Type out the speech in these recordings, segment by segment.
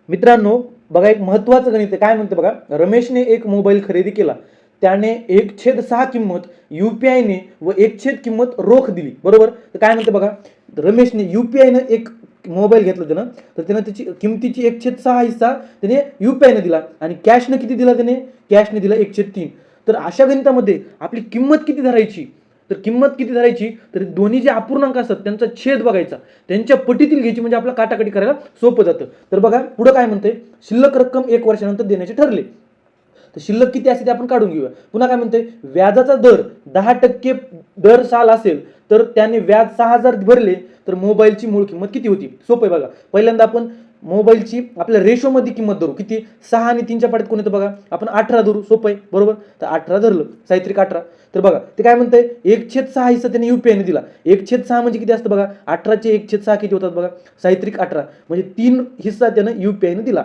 मित्रांनो बघा, एक महत्त्वाचं गणित आहे. काय म्हणते बघा, रमेशने एक मोबाईल खरेदी केला. त्याने 1/6 किंमत UPI व 1/6 किंमत रोख दिली, बरोबर. तर काय म्हणते बघा, रमेशने UPI एक मोबाईल घेतला त्यानं, तर त्यानं त्याची किमतीची 1/6 हिस्सा त्याने UPI दिला आणि कॅशने किती दिला, त्याने कॅशने दिला 1/3. तर अशा गणितामध्ये आपली किंमत किती धरायची, तर दोन्ही जे अपूर्णांक असतात त्यांचा छेद बघायचा, त्यांच्या पटीतील घ्यायची, म्हणजे आपला काटाकाटी करायला सोपं जातं. तर बघा पुढे काय म्हणते, शिल्लक रक्कम 1 वर्षानंतर देण्याचे ठरले. तर शिल्लक किती असते ते आपण काढून घेऊया. पुन्हा काय म्हणते, व्याजाचा दर 10% दर साल असेल तर त्याने व्याज 6,000 भरले तर मोबाईलची मूळ किंमत किती होती. सोपं आहे बघा. पहिल्यांदा आपण मोबाईलची आपल्या रेशोमध्ये किंमत धरू. किती, 6 आणि 3च्या पाड्यात कोण येतं बघा, आपण 18 धरू. सोपं आहे, बरोबर. तर 18 धरलं, साहित्रिक 18. तर बघा ते काय म्हणतंय, 1/6 हिस्सा त्याने UPI दिला. 1/6 म्हणजे किती असतं बघा, 18चे 1/6 किती होतात बघा, साहित्रिक 18. म्हणजे 3 हिस्सा त्यानं UPI दिला.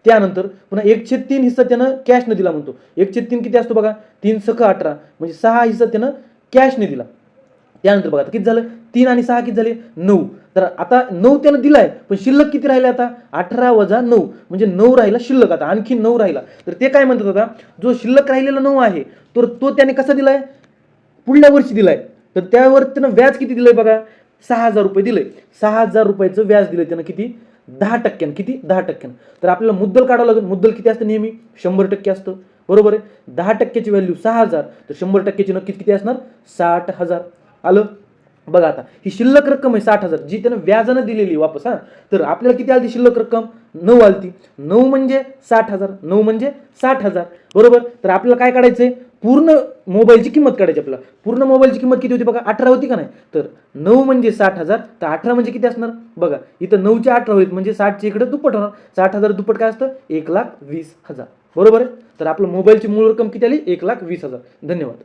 त्यानंतर पुन्हा 1/3 हिस्सा त्यानं कॅशने दिला म्हणतो. 1/3 किती असतो बघा, 3 सख 18 म्हणजे 6 हिस्सा त्यानं कॅशने दिला. त्यानंतर बघा किती झालं, 3 आणि 6 किती झाले, 9. तर आता 9 त्यानं दिलाय, पण शिल्लक किती राहिले आता, 18 वजा 9 म्हणजे 9 राहिला शिल्लक. आता आणखी 9 राहिला. तर ते काय म्हणतात, आता जो शिल्लक राहिलेला 9 आहे तर तो त्याने कसा दिलाय, पुढल्या वर्षी दिलाय. तर त्यावर त्यानं व्याज किती दिलंय बघा, 6,000 रुपये दिलंय. 6,000 रुपयाचं व्याज दिलंय त्यानं, किती, 10%. किती, 10%. तर आपल्याला मुद्दल काढावं लागेल. मुद्दल किती असतं नेहमी, 100% असतं, बरोबर आहे. 10%ची व्हॅल्यू 6,000, तर 100%ची नक्कीच किती असणार, 60,000. आलं. बघा आता ही शिल्लक रक्कम आहे 60,000, जी त्यानं व्याजानं दिलेली वापस. तर आपल्याला किती आली शिल्लक रक्कम, 9 आलती. 9 म्हणजे 60,000, 9 म्हणजे 60,000, बरोबर. तर आपल्याला काय काढायचंय, पूर्ण मोबाईलची किंमत काढायची. आपल्याला पूर्ण मोबाईलची किंमत किती होती बघा, 18 होती का नाही. तर 9 म्हणजे 60,000, तर 18 म्हणजे किती असणार बघा, इथं 9चे 18 होईल म्हणजे 60च्या इकडे दुप्पट होणार. 60,000 दुप्पट काय असतं, 1,20,000, बरोबर आहे. तर आपलं मोबाईलची मूळ रक्कम किती आली, 1,20,000. धन्यवाद.